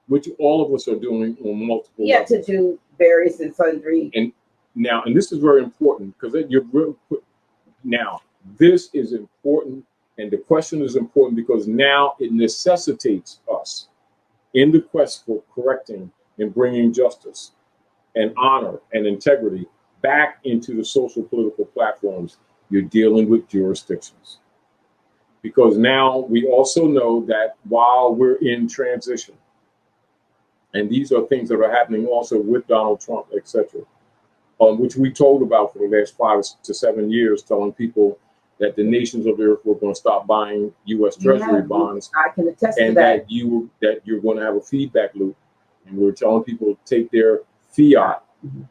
which all of us are doing on multiple levels. to do various and sundry. And now, and this is very important because now this is important, and the question is important because now it necessitates us in the quest for correcting and bringing justice and honor and integrity back into the social political platforms. You're dealing with jurisdictions. Because now we also know that while we're in transition, and these are things that are happening also with Donald Trump, etc., which we told about for the last 5 to 7 years, telling people that the nations of the earth were going to stop buying U.S. Treasury bonds. I can attest to that. That you're going to have a feedback loop. And we're telling people to take their fiat,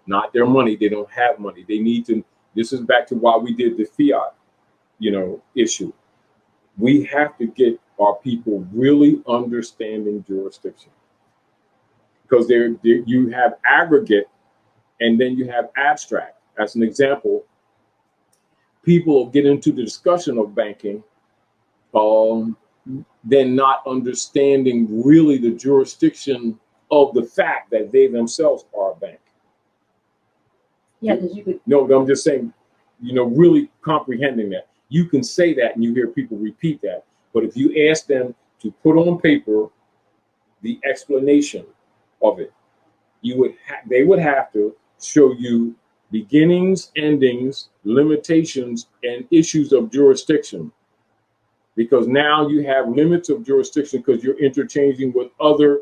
not their money. They don't have money. They need to. This is back to why we did the fiat, issue. We have to get our people really understanding jurisdiction, because you have aggregate and then you have abstract. As an example, people get into the discussion of banking, then not understanding really the jurisdiction of the fact that they themselves are a bank. Yeah, because you could. No, I'm just saying, really comprehending that. You can say that and you hear people repeat that. But if you ask them to put on paper the explanation of it, they would have to show you beginnings, endings, limitations, and issues of jurisdiction. Because now you have limits of jurisdiction because you're interchanging with other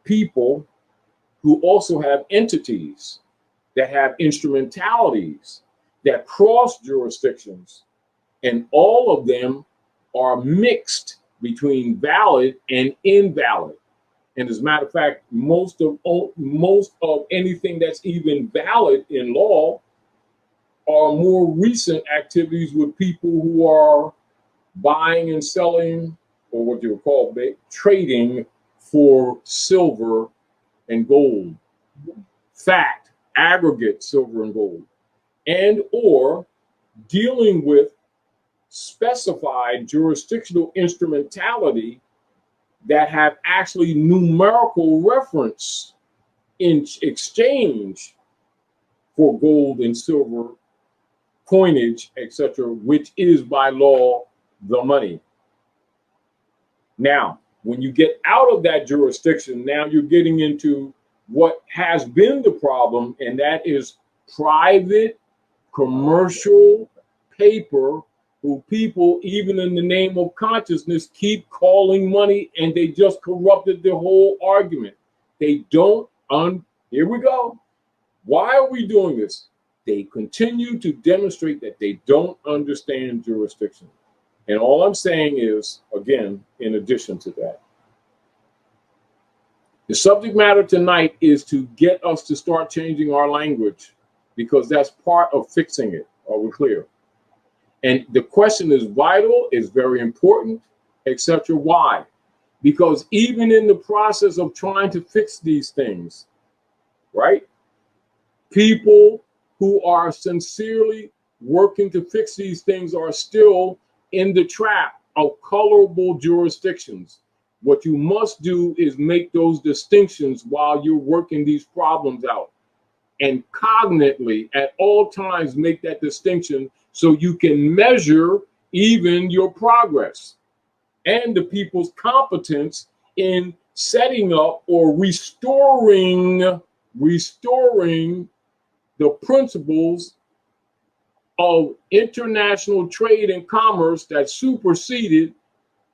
people who also have entities that have instrumentalities that cross jurisdictions. And all of them are mixed between valid and invalid. And as a matter of fact, most of anything that's even valid in law are more recent activities with people who are buying and selling, or what you would call trading for silver and gold. Fact, aggregate silver and gold. And or dealing with specified jurisdictional instrumentality that have actually numerical reference in exchange for gold and silver coinage, etc., which is by law the money. Now, when you get out of that jurisdiction, now you're getting into what has been the problem, and that is private commercial paper who people, even in the name of consciousness, keep calling money, and they just corrupted the whole argument. They don't, here we go. Why are we doing this? They continue to demonstrate that they don't understand jurisdiction. And all I'm saying is, again, in addition to that, the subject matter tonight is to get us to start changing our language, because that's part of fixing it. Are we clear? And the question is vital, is very important, etc. Why? Because even in the process of trying to fix these things, right? People who are sincerely working to fix these things are still in the trap of colorable jurisdictions. What you must do is make those distinctions while you're working these problems out, and cognitively at all times make that distinction so you can measure even your progress and the people's competence in setting up or restoring the principles of international trade and commerce that superseded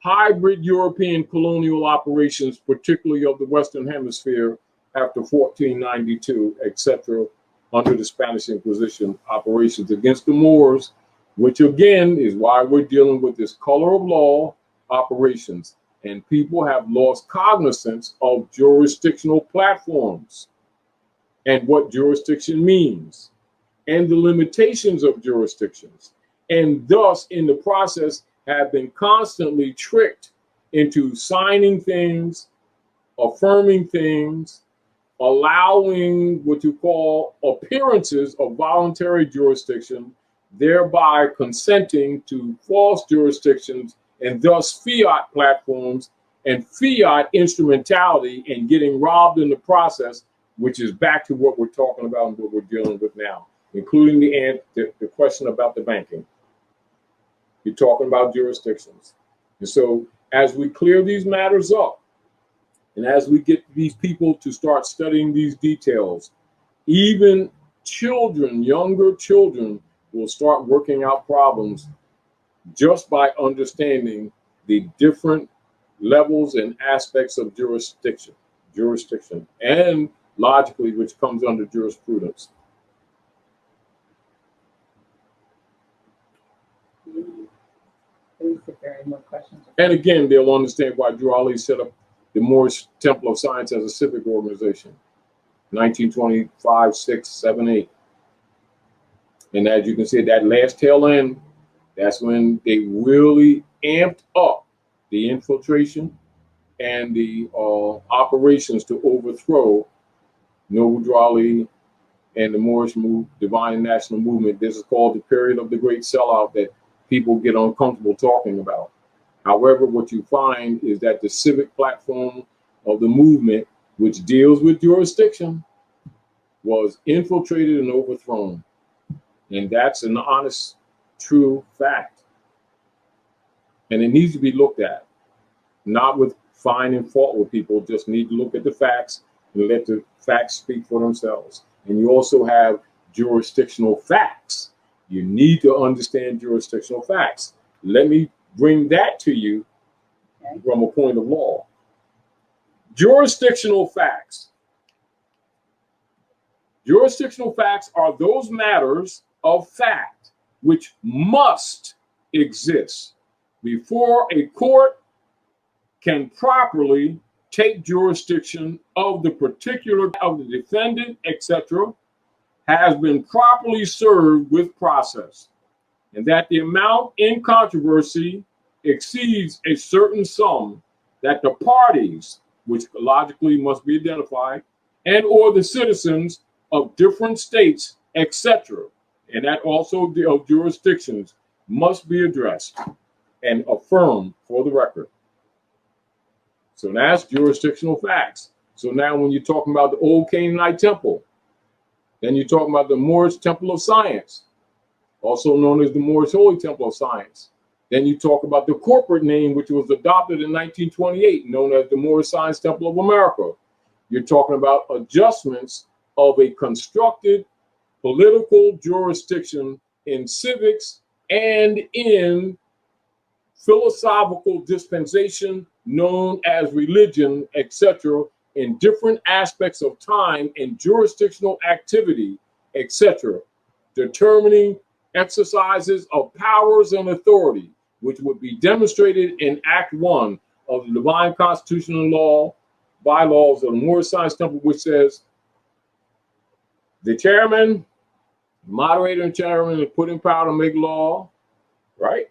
hybrid European colonial operations, particularly of the Western Hemisphere after 1492, etc., under the Spanish Inquisition operations against the Moors, which again is why we're dealing with this color of law operations. And people have lost cognizance of jurisdictional platforms and what jurisdiction means and the limitations of jurisdictions. And thus, in the process, have been constantly tricked into signing things, affirming things, allowing what you call appearances of voluntary jurisdiction, thereby consenting to false jurisdictions and thus fiat platforms and fiat instrumentality and getting robbed in the process, which is back to what we're talking about and what we're dealing with now, including the question about the banking. You're talking about jurisdictions. And so as we clear these matters up, and as we get these people to start studying these details, even children, younger children, will start working out problems just by understanding the different levels and aspects of jurisdiction, and logically, which comes under jurisprudence. Please, if there are any more questions. And again, they'll understand why Drew Ali set up the Moorish Temple of Science as a civic organization, 1925, 6, 7, 8. And as you can see, that last tail end, that's when they really amped up the infiltration and the operations to overthrow Noble Drew Ali and the Moorish Divine National Movement. This is called the period of the great sellout that people get uncomfortable talking about. However, what you find is that the civic platform of the movement, which deals with jurisdiction, was infiltrated and overthrown. And that's an honest, true fact. And it needs to be looked at, not with finding fault with people, just need to look at the facts and let the facts speak for themselves. And you also have jurisdictional facts. You need to understand jurisdictional facts. Let me bring that to you from a point of law. Jurisdictional facts. Jurisdictional facts are those matters of fact which must exist before a court can properly take jurisdiction of the particular of the defendant, etc., has been properly served with process, and that the amount in controversy exceeds a certain sum, that the parties, which logically must be identified, and or the citizens of different states, etc., and that also the of jurisdictions must be addressed and affirmed for the record. So that's jurisdictional facts. So now when you're talking about the old Canaanite temple, then you're talking about the Moorish Temple of Science, also known as the Moorish Holy Temple of Science. Then you talk about the corporate name, which was adopted in 1928, known as the Moorish Science Temple of America. You're talking about adjustments of a constructed political jurisdiction in civics and in philosophical dispensation known as religion, etc., in different aspects of time and jurisdictional activity, etc., determining exercises of powers and authority, which would be demonstrated in Act 1 of the Divine Constitutional Law, bylaws of the Moorish Science Temple, which says the chairman, moderator, and chairman are put in power to make law, right?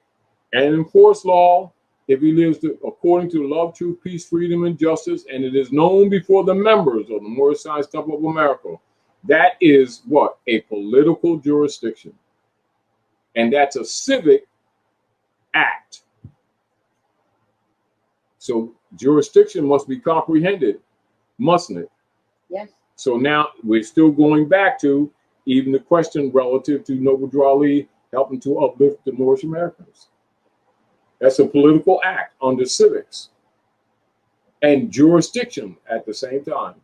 And enforce law if he lives according to love, truth, peace, freedom, and justice, and it is known before the members of the Moorish Science Temple of America. That is what? A political jurisdiction. And that's a civic act. So jurisdiction must be comprehended, mustn't it? Yes. So now we're still going back to even the question relative to Noble Drew Ali helping to uplift the Moorish Americans. That's a political act under civics and jurisdiction at the same time.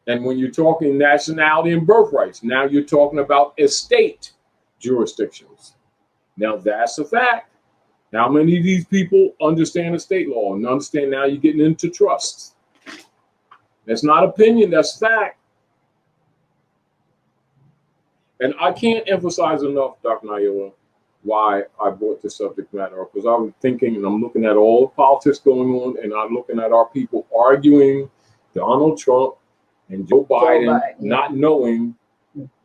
And when you're talking nationality and birthrights, now you're talking about estate jurisdictions. Now that's a fact. How many of these people understand estate law and understand now you're getting into trusts? That's not opinion, that's fact. And I can't emphasize enough, Dr. Naila, why I brought this subject matter up, because I was thinking and I'm looking at all the politics going on, and I'm looking at our people arguing Donald Trump and Joe Biden, not knowing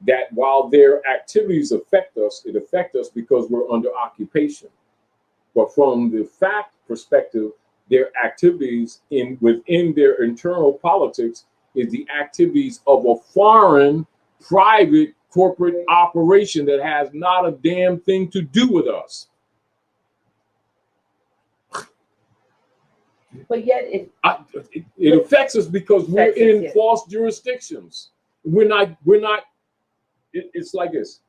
that while their activities affect us, it affects us because we're under occupation. But from the fact perspective, their activities within their internal politics is the activities of a foreign private corporate operation that has not a damn thing to do with us. But yet it affects us because we're in false jurisdictions. We're not, it's like this.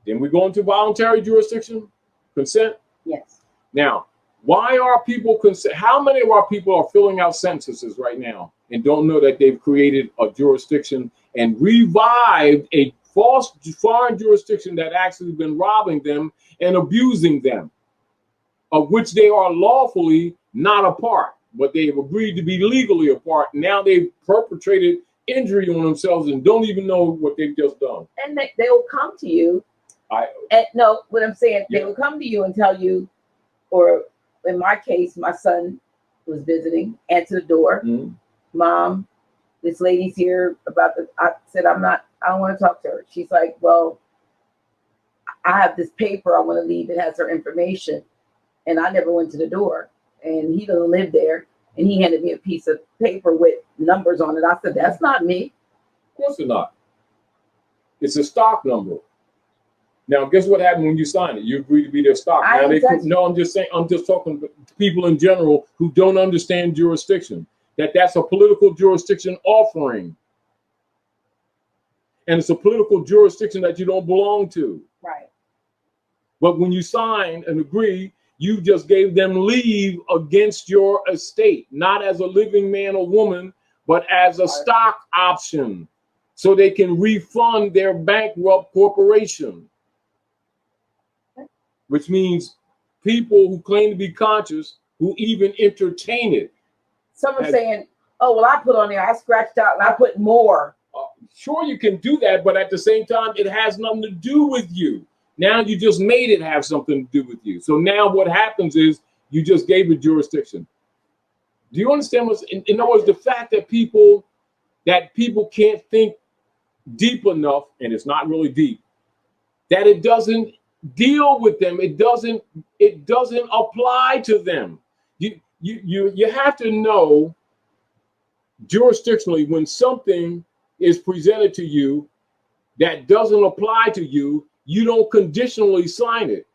Then we go into voluntary jurisdiction, consent. Yes. Now, why are people consent? How many of our people are filling out censuses right now and don't know that they've created a jurisdiction and revived a false foreign jurisdiction that actually been robbing them and abusing them, of which they are lawfully not a part, but they've agreed to be legally a part. Now they've perpetrated injury on themselves and don't even know what they've just done. And they will come to you. No, what I'm saying, they will come to you and tell you, or in my case, my son was visiting, answered the door. Mom, this lady's here about the, I said, I don't want to talk to her. She's like, well, I have this paper I want to leave. It has her information. And I never went to the door. And he doesn't live there. And he handed me a piece of paper with numbers on it. I said, that's not me. Of course it's not. It's a stock number. Now, guess what happened when you signed it? You agreed to be their stock. No, I'm just saying, I'm just talking to people in general who don't understand jurisdiction, that's a political jurisdiction offering. And it's a political jurisdiction that you don't belong to. Right. But when you sign and agree, you just gave them leave against your estate, not as a living man or woman, but as a stock option, so they can refund their bankrupt corporation. Which means people who claim to be conscious, who even entertain it. Someone's saying, oh, well, I put on there, I scratched out and I put more. Sure, you can do that, but at the same time, it has nothing to do with you. Now you just made it have something to do with you. So now what happens is you just gave it jurisdiction. Do you understand what's, in other words, the fact that people can't think deep enough, and it's not really deep, that it doesn't deal with them. It doesn't apply to them. You have to know jurisdictionally when something is presented to you that doesn't apply to you, you don't conditionally sign it.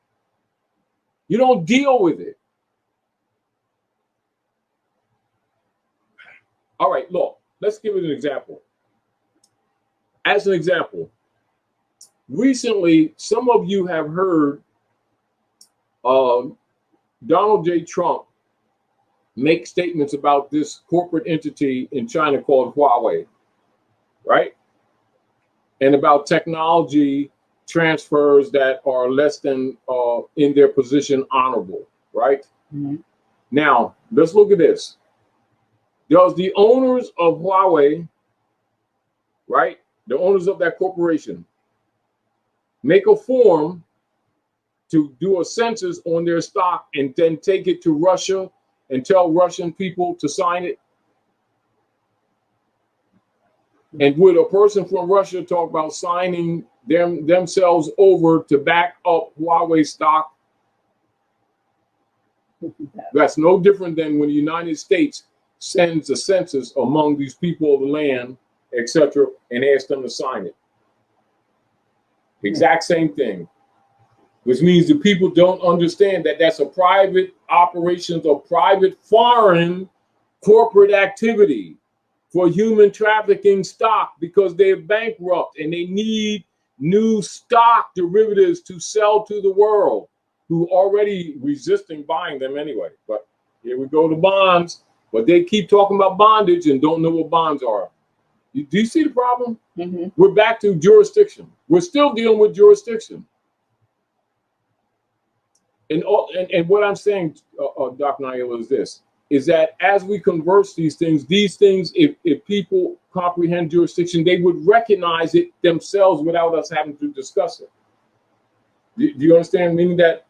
You don't deal with it. All right, look, let's give it an example. As an example, recently, some of you have heard Donald J. Trump make statements about this corporate entity in China called Huawei, right? And about technology transfers that are less than, in their position, honorable, right? Now, let's look at this. Does the owners of Huawei, right, the owners of that corporation, make a form to do a census on their stock and then take it to Russia and tell Russian people to sign it? And would a person from Russia talk about signing themselves over to back up Huawei stock? That's no different than when the United States sends a census among these people of the land, etc., and asks them to sign it. Exact same thing, which means the people don't understand that that's a private operations or private foreign corporate activity for human trafficking stock, because they're bankrupt and they need new stock derivatives to sell to the world, who already resisting buying them anyway. But here we go to bonds, but they keep talking about bondage and don't know what bonds are. Do you see the problem? We're back to jurisdiction. We're still dealing with jurisdiction. And what I'm saying, Dr. Naila, is this, is that as we converse these things, if people comprehend jurisdiction, they would recognize it themselves without us having to discuss it. Do you understand? Meaning that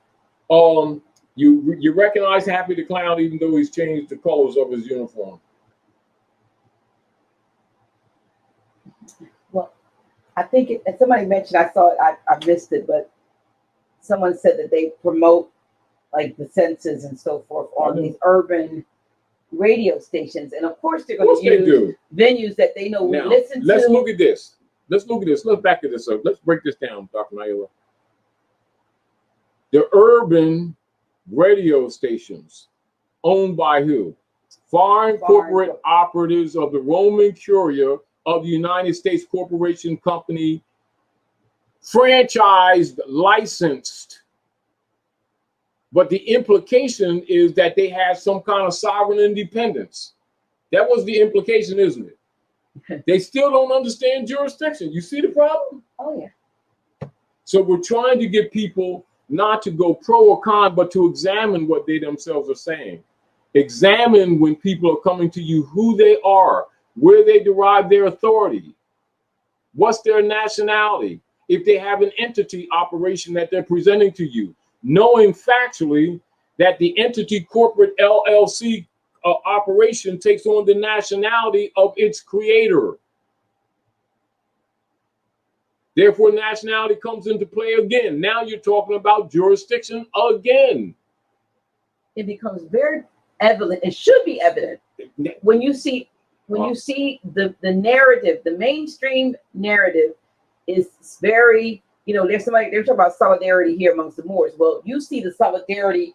you recognize Happy the Clown even though he's changed the colors of his uniform. Well, I think and somebody mentioned, I saw it, I missed it, but someone said that they promote like the census and so forth on these urban radio stations. And of course they're going to use venues that they know we listen to. Let's look at this. Let's back at this up. Let's break this down, Dr. Naila. The urban radio stations owned by who? Foreign corporate operatives of the Roman Curia of the United States Corporation Company, franchised, licensed. But the implication is that they have some kind of sovereign independence. That was the implication, isn't it? They still don't understand jurisdiction. You see the problem? Oh, yeah. So we're trying to get people not to go pro or con, but to examine what they themselves are saying. Examine when people are coming to you, who they are, where they derive their authority, what's their nationality, if they have an entity operation that they're presenting to you, knowing factually that the entity corporate LLC operation takes on the nationality of its creator. Therefore, nationality comes into play again. Now you're talking about jurisdiction again. It becomes very evident. It should be evident when you see the narrative, the mainstream narrative is very, they're talking about solidarity here amongst the Moors. Well, you see the solidarity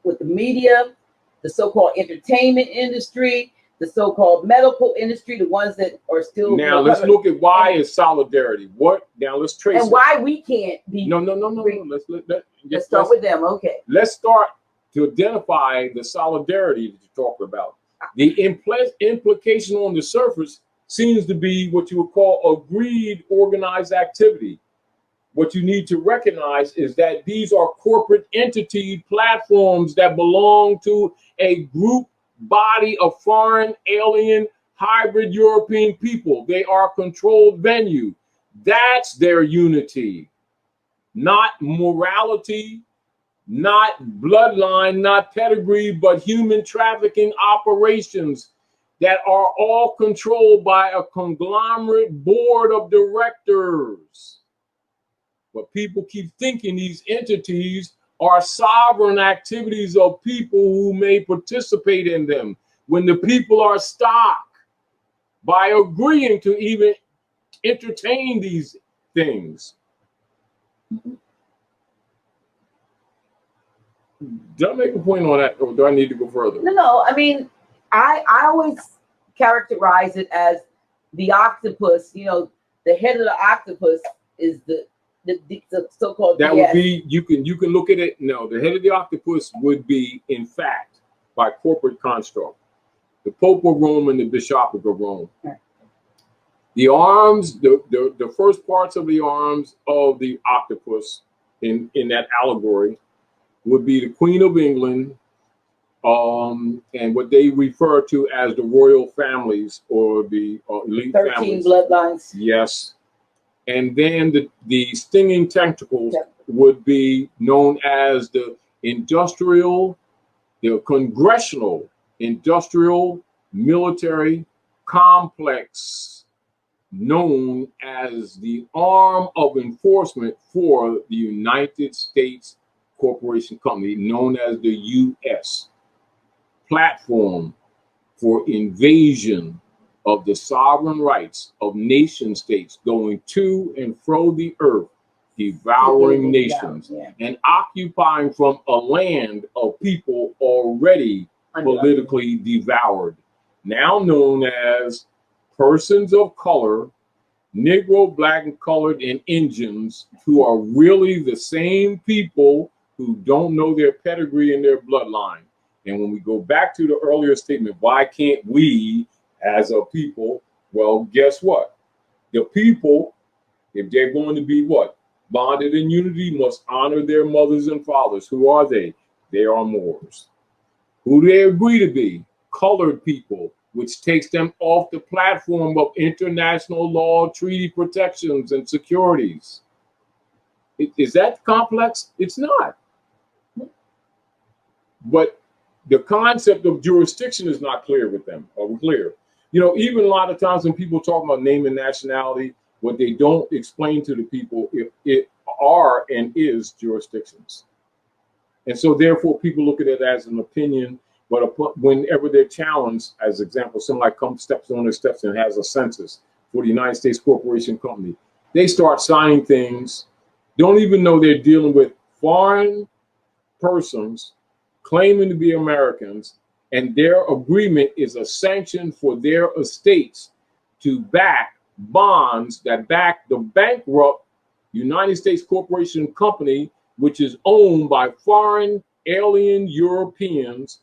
with the media, the so-called entertainment industry, the so-called medical industry, the ones that are still. Now let's look at why is solidarity. What? Now let's trace and it. why we can't be. No. Let's start with them. Okay. Let's start to identify the solidarity that you're talking about. The implication on the surface seems to be what you would call agreed organized activity. What you need to recognize is that these are corporate entity platforms that belong to a group body of foreign, alien, hybrid European people. They are a controlled venue. That's their unity, not morality, not bloodline, not pedigree, but human trafficking operations that are all controlled by a conglomerate board of directors. But people keep thinking these entities are sovereign activities of people who may participate in them, when the people are stock by agreeing to even entertain these things. Did I make a point on that, or do I need to go further? No. I mean, I always characterize it as the octopus. The head of the octopus is the so-called. That would be, you can look at it. No, the head of the octopus would be, in fact, by corporate construct, the Pope of Rome and the Bishopric of Rome. Right. The arms, the first parts of the arms of the octopus in that allegory would be the Queen of England, and what they refer to as the royal families, or the elite 13 families. bloodlines. Yes. And then the stinging tentacles would be known as the congressional industrial military complex, known as the arm of enforcement for the United States Corporation Company, known as the U.S. platform for invasion of the sovereign rights of nation states, going to and fro the earth, devouring nations, and occupying from a land of people already politically devoured, now known as persons of color, Negro, black, and colored, and Indians, who are really the same people who don't know their pedigree and their bloodline. And when we go back to the earlier statement, why can't we as a people? Well, guess what? The people, if they're going to be what? Bonded in unity, must honor their mothers and fathers. Who are they? They are Moors. Who do they agree to be? Colored people, which takes them off the platform of international law, treaty protections, and securities. Is that complex? It's not. But the concept of jurisdiction is not clear with them. Are we clear? Even a lot of times when people talk about name and nationality, what they don't explain to the people if it are and is jurisdictions. And so therefore people look at it as an opinion, but whenever they're challenged, as example, somebody steps on their steps and has a census for the United States Corporation Company, they start signing things, don't even know they're dealing with foreign persons claiming to be Americans, and their agreement is a sanction for their estates to back bonds that back the bankrupt United States corporation company, which is owned by foreign alien Europeans,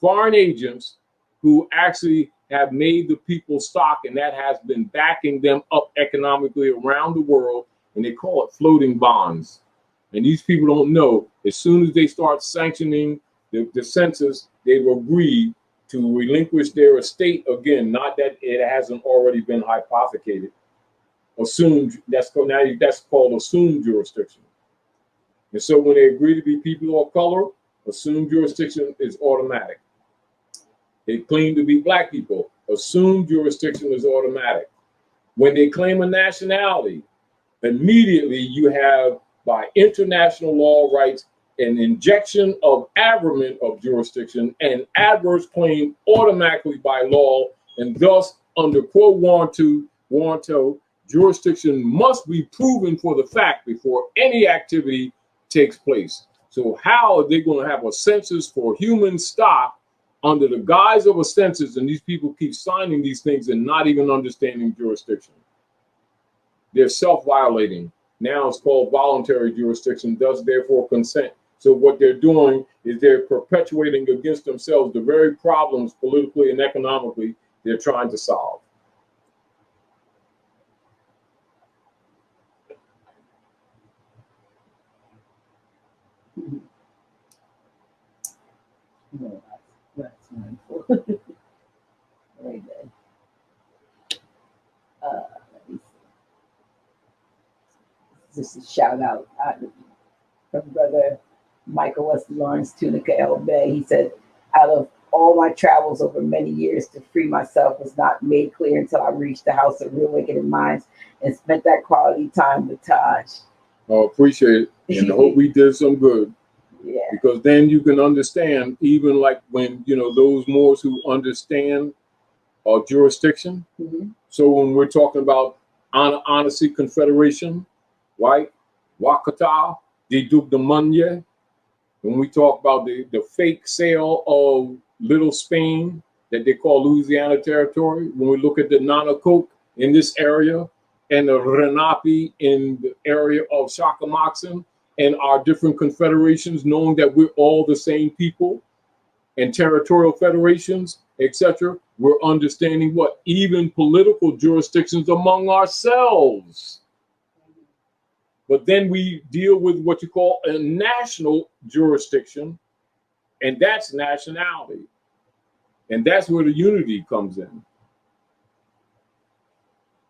foreign agents who actually have made the people stock, and that has been backing them up economically around the world, and they call it floating bonds. And these people don't know, as soon as they start sanctioning the census, they've agreed to relinquish their estate again, not that it hasn't already been hypothecated. Assumed, that's called assumed jurisdiction. And so when they agree to be people of color, assumed jurisdiction is automatic. They claim to be black people, assumed jurisdiction is automatic. When they claim a nationality, immediately you have, by international law rights, an injection of averment of jurisdiction and adverse claim automatically by law, and thus under quo warranto, jurisdiction must be proven for the fact before any activity takes place. So how are they going to have a census for human stock under the guise of a census, and these people keep signing these things and not even understanding jurisdiction? They're self-violating. Now it's called voluntary jurisdiction, thus therefore consent. So what they're doing is they're perpetuating against themselves the very problems politically and economically they're trying to solve. No, that's wonderful. Very good. Let me see. Just a shout out from Brother Michael Wesley Lawrence, Tunica El Bay. He said, out of all my travels over many years, to free myself was not made clear until I reached the house of real awakening minds and spent that quality time with Taj. Oh, appreciate it. And I hope we did some good. Yeah. Because then you can understand, even like when, you know, those Moors who understand jurisdiction. Mm-hmm. So when we're talking about Honesty Confederation, right? Wakata, de Duc de Munye. When we talk about the fake sale of Little Spain that they call Louisiana Territory, when we look at the Nanacoke in this area and the Renapi in the area of Shakamoxon, and our different confederations, knowing that we're all the same people, and territorial federations, etc., we're understanding what even political jurisdictions among ourselves. But then we deal with what you call a national jurisdiction, and that's nationality. And that's where the unity comes in.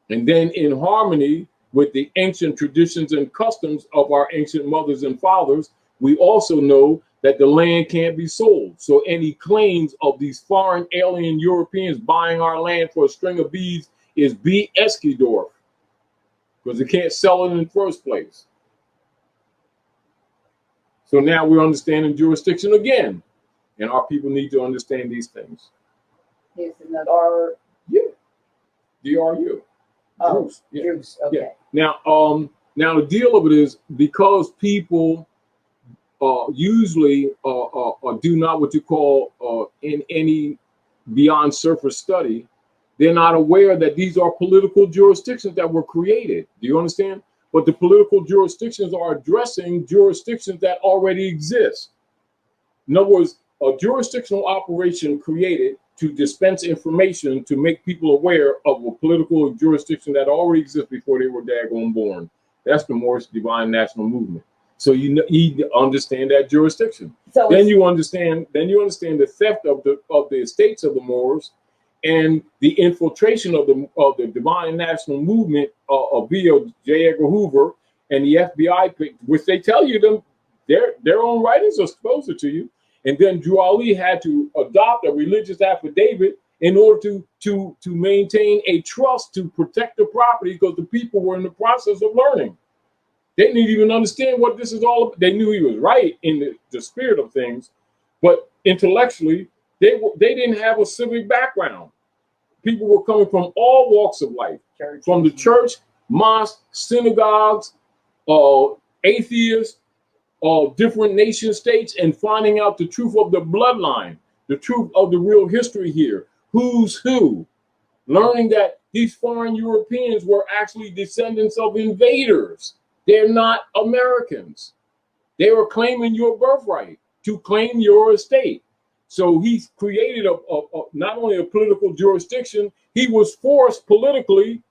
And then in harmony with the ancient traditions and customs of our ancient mothers and fathers, we also know that the land can't be sold. So any claims of these foreign alien Europeans buying our land for a string of beads is B. Eskidorf, because they can't sell it in the first place. So now we're understanding jurisdiction again, and our people need to understand these things. Here's another DRU. Oh, Druze. Yeah. Druze. Okay. Yeah. Now the deal of it is, because people usually do not what you call in any beyond surface study, they're not aware that these are political jurisdictions that were created. Do you understand? But the political jurisdictions are addressing jurisdictions that already exist. In other words, a jurisdictional operation created to dispense information to make people aware of a political jurisdiction that already exists before they were daggone born. That's the Moorish Divine National Movement. So you understand that jurisdiction. So then you understand the theft of the estates of the Moors, and the infiltration of the Divine National Movement via J. Edgar Hoover and the FBI, which they tell you them their own writings are supposed to you. And then Drew Ali had to adopt a religious affidavit in order to maintain a trust to protect the property, because the people were in the process of learning. They didn't even understand what this is all about. They knew he was right in the spirit of things, but intellectually, they didn't have a civic background. People were coming from all walks of life, from the church, mosque, synagogues, atheists, different nation states, and finding out the truth of the bloodline. the truth of the real history here. Who's who? Learning that these foreign Europeans were actually descendants of invaders. They're not Americans. They were claiming your birthright to claim your estate. So he created not only a political jurisdiction, he was forced politically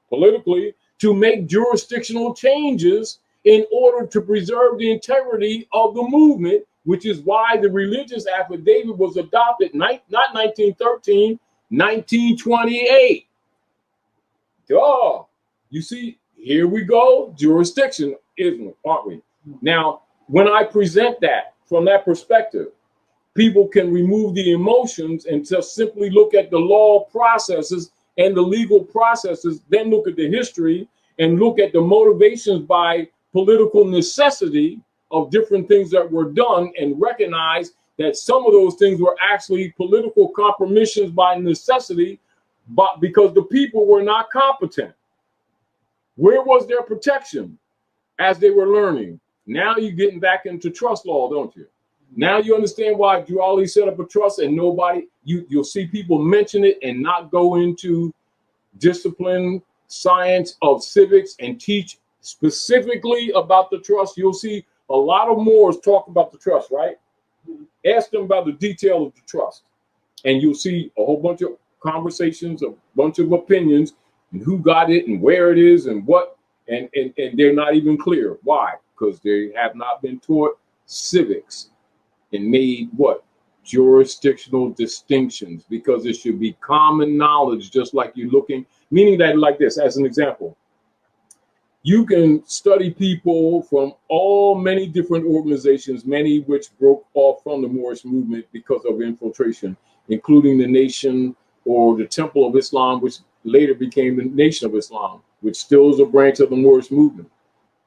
to make jurisdictional changes in order to preserve the integrity of the movement, which is why the religious affidavit was adopted, not 1913, 1928. Duh. You see, here we go, jurisdiction, aren't we? Now, when I present that from that perspective, people can remove the emotions and just simply look at the law processes and the legal processes, then look at the history and look at the motivations by political necessity of different things that were done, and recognize that some of those things were actually political compromises by necessity, but because the people were not competent. Where was their protection as they were learning? Now you're getting back into trust law, don't you? Now you understand why Duali set up a trust and nobody, you'll see people mention it and not go into discipline, science of civics and teach specifically about the trust. You'll see a lot of Moors talk about the trust, right? Ask them about the detail of the trust. And you'll see a whole bunch of conversations, a bunch of opinions, and who got it and where it is and what, and they're not even clear. Why? Because they have not been taught civics and made what? Jurisdictional distinctions, because it should be common knowledge, just like you're looking, meaning that like this, as an example, you can study people from many different organizations, many which broke off from the Moorish movement because of infiltration, including the Nation or the Temple of Islam, which later became the Nation of Islam, which still is a branch of the Moorish movement.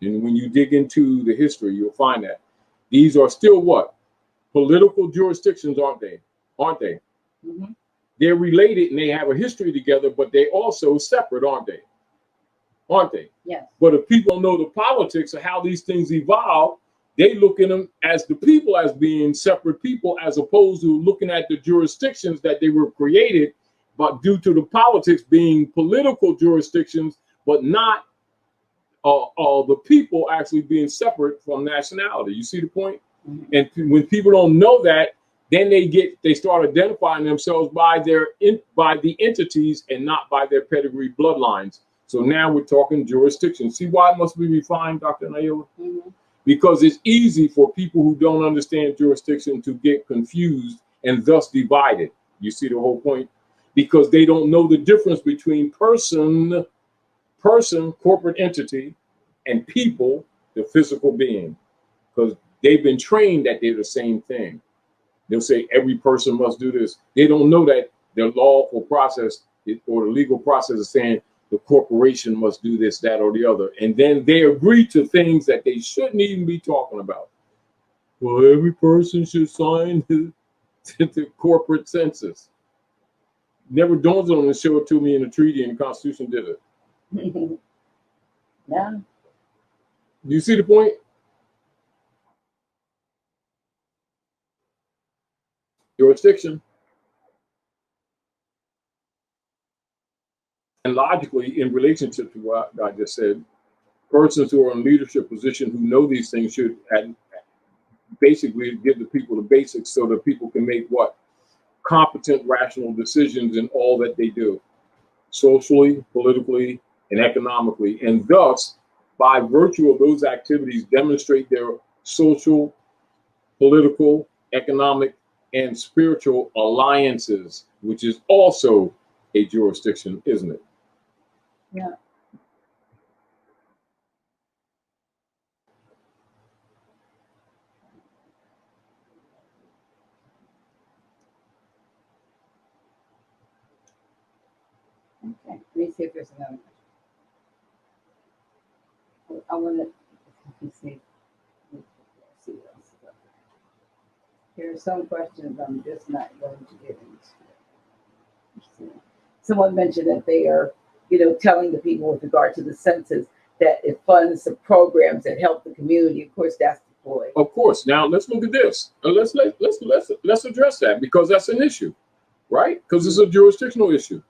And when you dig into the history, you'll find that these are still what? Political jurisdictions, aren't they? Aren't they? Mm-hmm. They're related and they have a history together, but they're also separate, aren't they? Aren't they? Yes. But if people don't know the politics of how these things evolve, they look at them as the people as being separate people, as opposed to looking at the jurisdictions that they were created, but due to the politics being political jurisdictions, but not the people actually being separate from nationality. You see the point? Mm-hmm. And when people don't know that, then they start identifying themselves by the entities and not by their pedigree bloodlines. So now we're talking jurisdiction. See why it must be refined, Dr. Naila? Mm-hmm. Because it's easy for people who don't understand jurisdiction to get confused and thus divided. You see the whole point? Because they don't know the difference between person, corporate entity, and people, the physical being. Because they've been trained that they're the same thing. They'll say every person must do this. They don't know that the lawful process or the legal process is saying the corporation must do this, that, or the other. And then they agree to things that they shouldn't even be talking about. Well, every person should sign the corporate census. Never dawns on them to show it to me in the treaty and the Constitution, did it? Yeah. You see the point? Jurisdiction. And logically, in relationship to what I just said, persons who are in leadership position who know these things should basically give the people the basics so that people can make what? Competent, rational decisions in all that they do, socially, politically, and economically. And thus, by virtue of those activities, demonstrate their social, political, economic, and spiritual alliances, which is also a jurisdiction, isn't it? Yeah. Okay, let me see if there's another one. I want to see what else is up there. There are some questions I'm just not going to get into. Someone mentioned that they are, telling the people with regard to the census that it funds the programs that help the community. Of course, that's Boy. Of course. Now let's look at this. Let's address that, because that's an issue, right? Because it's a jurisdictional issue.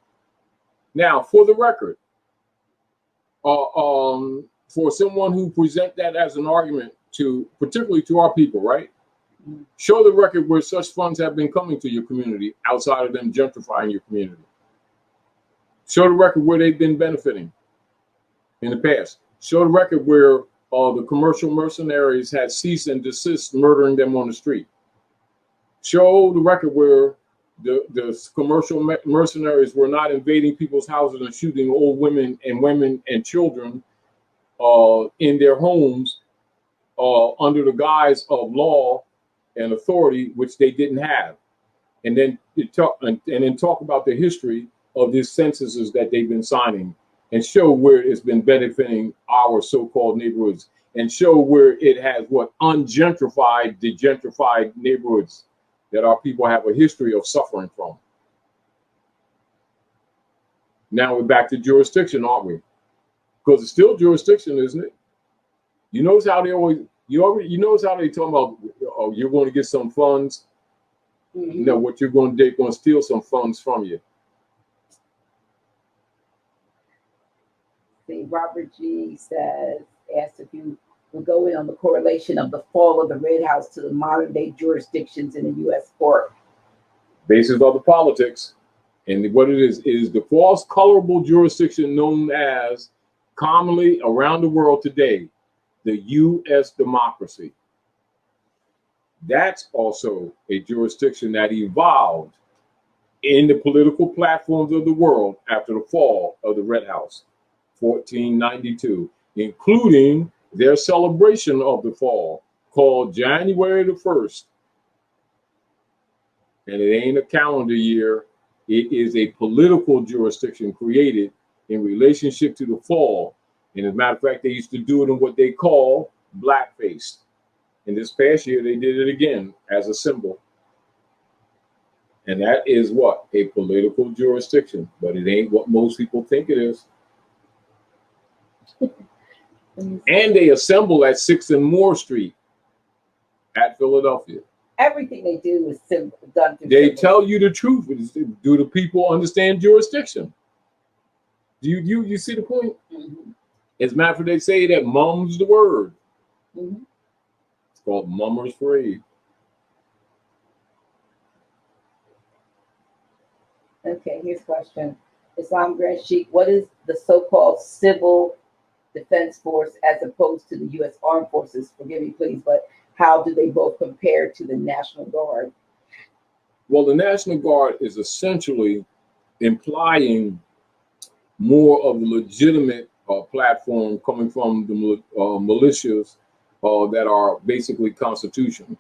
Now, for the record, for someone who present that as an argument to, particularly to our people, right? Show the record where such funds have been coming to your community outside of them gentrifying your community. Show the record where they've been benefiting in the past. Show the record where the commercial mercenaries had cease and desist murdering them on the street. Show the record where the commercial mercenaries were not invading people's houses and shooting old women and children in their homes under the guise of law and authority, which they didn't have. And then talk about the history of these censuses that they've been signing, and show where it's been benefiting our so-called neighborhoods, and show where it has ungentrified, degentrified neighborhoods that our people have a history of suffering from. Now we're back to jurisdiction, aren't we? Because it's still jurisdiction, isn't it? You notice how they always, you notice how they talk about, oh, you're going to get some funds. You know what you're going to do, they're going to steal some funds from you. Robert G says, asked if you will go in on the correlation of the fall of the Red House to the modern day jurisdictions in the U.S. court. Basis of the politics. And what it is the false colorable jurisdiction known as, commonly around the world today, the U.S. democracy. That's also a jurisdiction that evolved in the political platforms of the world after the fall of the Red House. 1492, including their celebration of the fall called January the 1st. And it ain't a calendar year. It is a political jurisdiction created in relationship to the fall. And as a matter of fact, they used to do it in what they call blackface. And this past year, they did it again as a symbol. And that is what? A political jurisdiction. But it ain't what most people think it is. And they assemble at 6th and Moore Street at Philadelphia. Everything they do is done through They symbols. tell you the truth. Do the people understand jurisdiction? Do you see the point? As a matter of fact, they say that mum's the word. It's called Mummer's Parade. Okay, here's a question. Islam Grand Sheikh, what is the so-called civil defense force as opposed to the U.S. Armed Forces? Forgive me, please, but how do they both compare to the National Guard? Well, the National Guard is essentially implying more of a legitimate platform coming from the militias that are basically constitutions.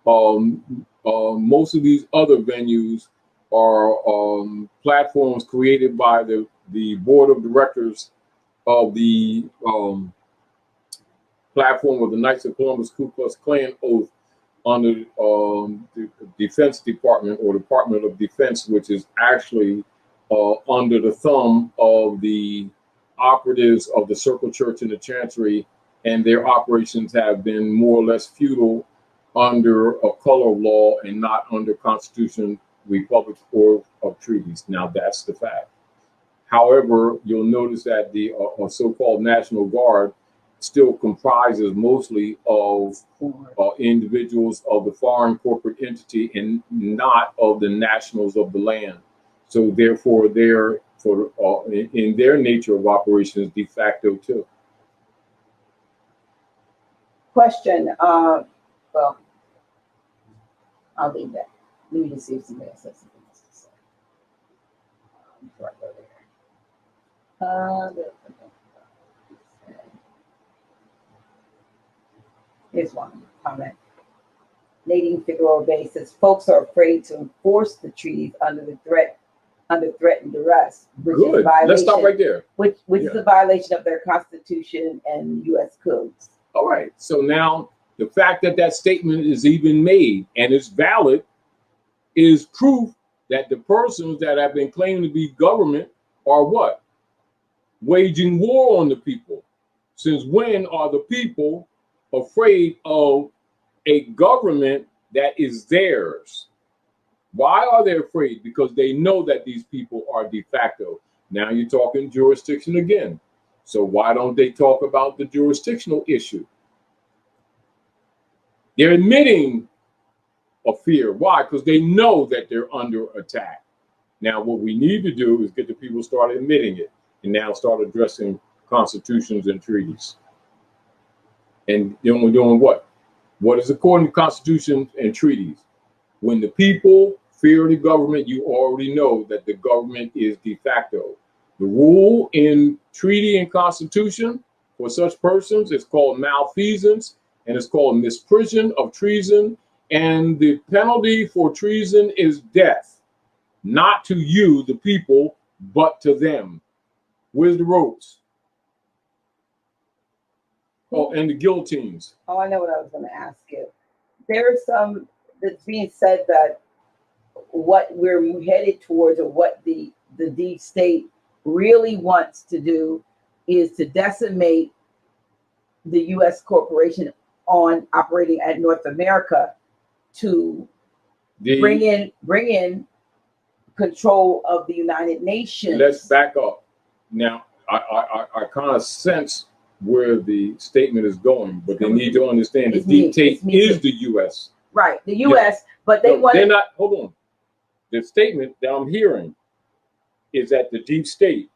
Most of these other venues are platforms created by the board of directors of the platform of the Knights of Columbus Ku Klux Klan oath under the Defense Department, or Department of Defense, which is actually under the thumb of the operatives of the Circle Church and the Chancery, and their operations have been more or less feudal under a color of law and not under Constitution, Republic, or of treaties. Now that's the fact. However, you'll notice that the so-called National Guard still comprises mostly of individuals of the foreign corporate entity and not of the nationals of the land. So therefore, they're in their nature of operations de facto too. Question. Well, I'll leave that. Let me just see if somebody else has something else to say before I go there. Here's one comment. Nadine Figueroa Bay says folks are afraid to enforce the treaties under threat and duress. Good. Let's stop right there. Which is a violation of their Constitution and U.S. codes. All right. So now the fact that that statement is even made and is valid is proof that the persons that have been claimed to be government are what? Waging war on the people. Since when are the people afraid of a government that is theirs. Why are they afraid? Because they know that these people are de facto. Now you're talking jurisdiction again. So why don't they talk about the jurisdictional issue? They're admitting a fear. Why? Because they know that they're under attack. Now what we need to do is get the people started admitting it and now start addressing constitutions and treaties. And then we're doing what? What is according to constitutions and treaties? When the people fear the government, you already know that the government is de facto. The rule in treaty and constitution for such persons is called malfeasance, and it's called misprision of treason. And the penalty for treason is death, not to you, the people, but to them. Where's the ropes? Oh, and the guillotines. Oh, I know what I was going to ask you. There's some that's being said that what we're headed towards, or what the deep state really wants to do, is to decimate the U.S. corporation on operating at North America to bring in control of the United Nations. Let's back up. Now, I kind of sense where the statement is going, but they need to understand the deep state is the U.S. Right, the U.S., but they want. They're not. Hold on. The statement that I'm hearing is that the deep state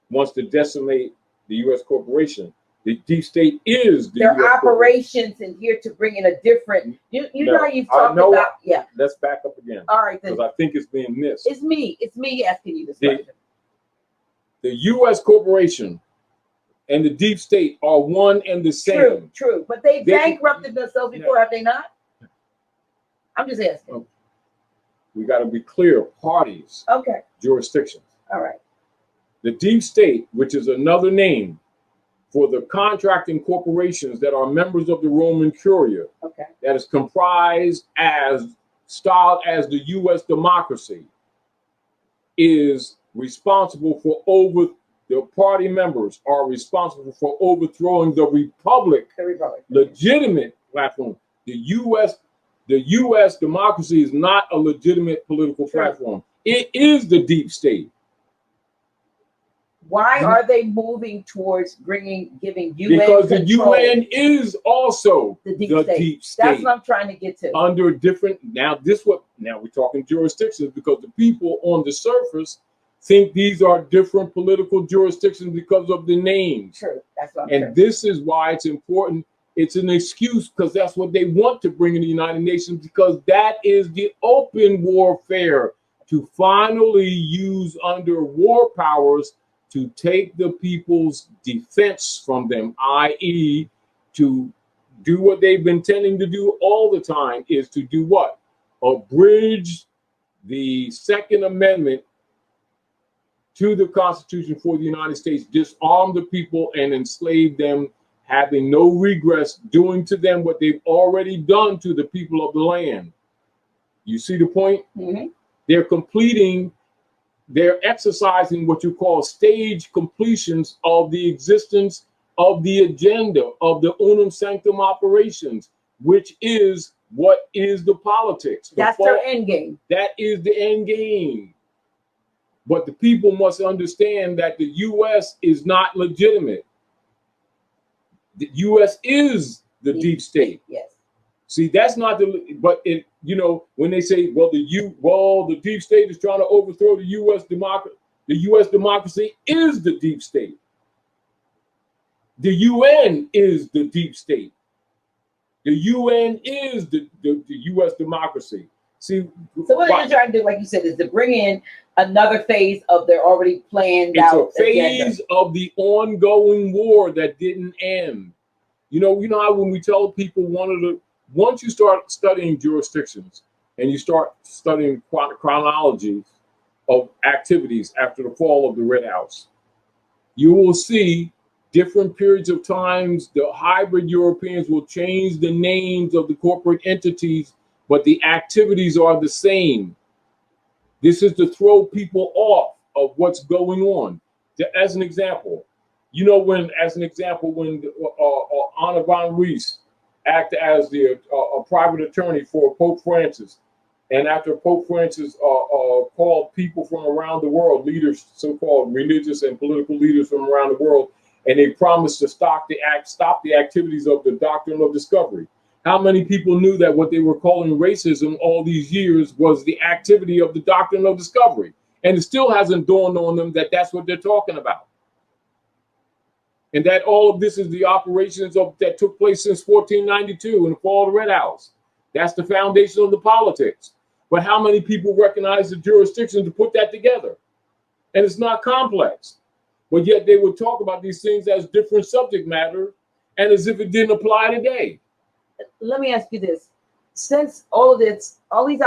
wants to decimate the U.S. corporation. The deep state is the their US operations in here to bring in a different. You know how you've talked about. Yeah. Let's back up again. All right, because I think it's being missed. It's me asking you this question. The U.S. corporation and the deep state are one and the same. True. But they bankrupted themselves before, have they not? I'm just asking. We got to be clear. Parties. Okay. Jurisdictions. All right. The deep state, which is another name for the contracting corporations that are members of the Roman Curia, that is comprised styled as the U.S. democracy, is responsible for the party members are responsible for overthrowing the republic. Legitimate platform. The U.S. democracy is not a legitimate political platform. It is the deep state. Why are they moving towards giving UN because the control? UN is also the deep state. That's what I'm trying to get to. Under different, now we're talking jurisdictions, because the people on the surface think these are different political jurisdictions because of the names. True, that's what I'm saying. And this is why it's important. It's an excuse, because that's what they want to bring in the United Nations, because that is the open warfare, to finally use under war powers to take the people's defense from them, i.e. to do what they've been tending to do all the time, is to do what? Abridge the Second Amendment to the Constitution for the United States, disarm the people and enslave them, having no regress, doing to them what they've already done to the people of the land. You see the point? Mm-hmm. They're exercising what you call stage completions of the existence of the agenda of the unum sanctum operations, which is what is the politics. That's their end game. That is the end game. But the people must understand that the U.S. is not legitimate. The U.S. is the deep state. Yes. See, that's not but when they say, well, the deep state is trying to overthrow the U.S. democracy. The U.S. democracy is the deep state. The UN is the deep state. The UN is the U.S. democracy. See, so what they're trying to do, like you said, is to bring in another phase of their already planned out agenda. It's a phase of the ongoing war that didn't end. You know how when we tell people once you start studying jurisdictions and you start studying chronologies of activities after the fall of the Red House, you will see different periods of times the hybrid Europeans will change the names of the corporate entities, but the activities are the same. This is to throw people off of what's going on. As an example, when Anna von Rees act as the a private attorney for Pope Francis. And after Pope Francis called people from around the world, leaders, so-called religious and political leaders from around the world, and they promised to stop the activities of the doctrine of discovery. How many people knew that what they were calling racism all these years was the activity of the doctrine of discovery? And it still hasn't dawned on them that that's what they're talking about. And that all of this is the operations that took place since 1492 in the fall of the Red House. That's the foundation of the politics. But how many people recognize the jurisdiction to put that together? And it's not complex. But yet they would talk about these things as different subject matter and as if it didn't apply today. Let me ask you this. Since all of this, all these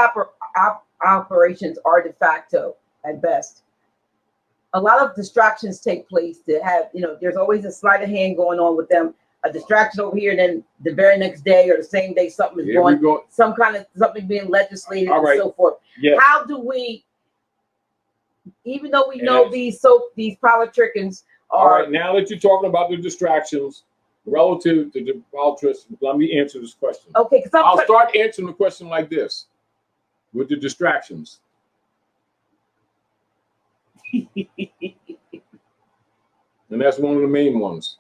operations are de facto at best, a lot of distractions take place to have, there's always a sleight of hand going on with them. A distraction over here, and then the very next day or the same day, something is going, some kind of something being legislated and so forth. Yes. How do we, even though we know these politicians are. All right, now that you're talking about the distractions relative to the politics, let me answer this question. Okay, I'll start answering the question like this with the distractions. And that's one of the main ones.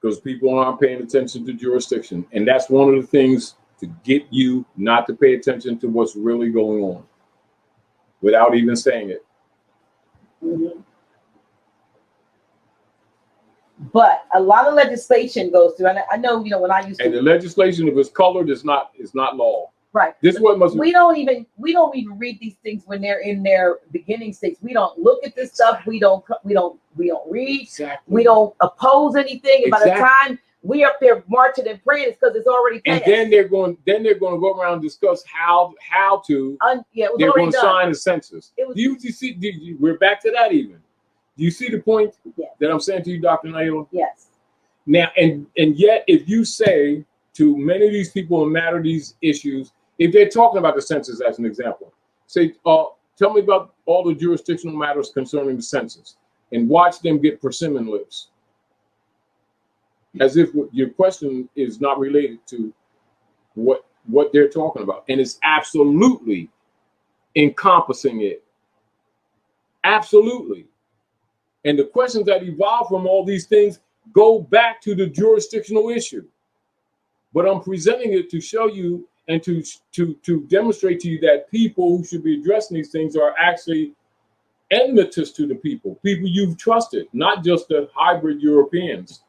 Because people aren't paying attention to jurisdiction. And that's one of the things to get you not to pay attention to what's really going on without even saying it. Mm-hmm. But a lot of legislation goes through. And I know, when I used to. And the legislation, if it's colored, is not law. Right. This is what must be. We don't even read these things when they're in their beginning states. We don't look at this stuff. We don't read. Exactly. We don't oppose anything. And by the time we up there marching and praying, it's because it's already passed. And then they're going to go around and discuss how to. They're going to sign the census. We're back to that even. Do you see the point that I'm saying to you, Dr. Naila? Yes. Now, and yet, if you say to many of these people who matter these issues, if they're talking about the census as an example, say, tell me about all the jurisdictional matters concerning the census, and watch them get persimmon lips. As if your question is not related to what they're talking about. And it's absolutely encompassing it. Absolutely. And the questions that evolve from all these things go back to the jurisdictional issue. But I'm presenting it to show you and to demonstrate to you that people who should be addressing these things are actually enmity to the people you've trusted, not just the hybrid Europeans.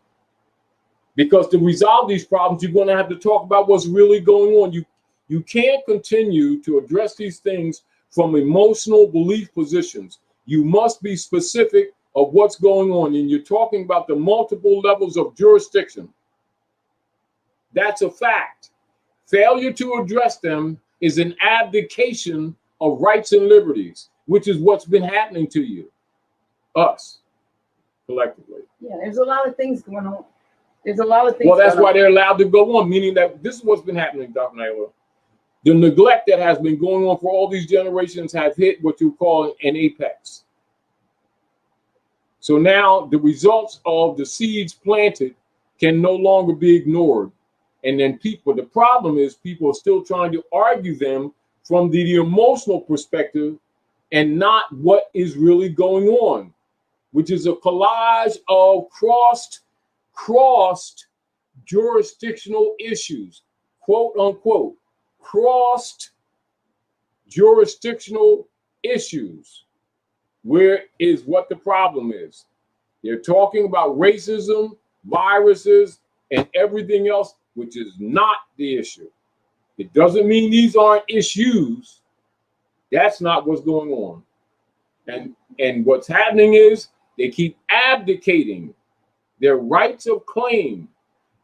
Because to resolve these problems, you're going to have to talk about what's really going on. You can't continue to address these things from emotional belief positions. You must be specific of what's going on. And you're talking about the multiple levels of jurisdiction. That's a fact. Failure to address them is an abdication of rights and liberties, which is what's been happening to you, us, collectively. Yeah, there's a lot of things going on. There's a lot of things. Well, that's why they're allowed to go on, meaning that this is what's been happening, Dr. Naila. The neglect that has been going on for all these generations has hit what you call an apex. So now the results of the seeds planted can no longer be ignored. And then the problem is people are still trying to argue them from the emotional perspective and not what is really going on, which is a collage of crossed jurisdictional issues, quote unquote, crossed jurisdictional issues. Where is what the problem is? They're talking about racism, viruses, and everything else, which is not the issue. It doesn't mean these aren't issues. That's not what's going on. And what's happening is they keep abdicating their rights of claim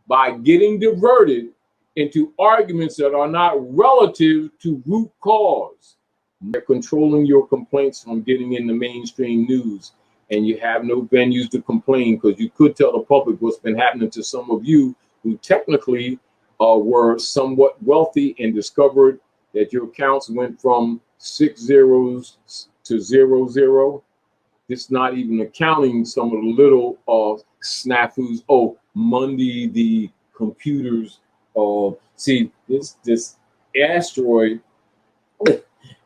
by getting diverted into arguments that are not relative to root cause. They're controlling your complaints from getting in the mainstream news, and you have no venues to complain because you could tell the public what's been happening to some of you who technically were somewhat wealthy and discovered that your accounts went from 6 zeros to 00. It's not even accounting some of the little snafus. Oh, Monday the computers. See, this asteroid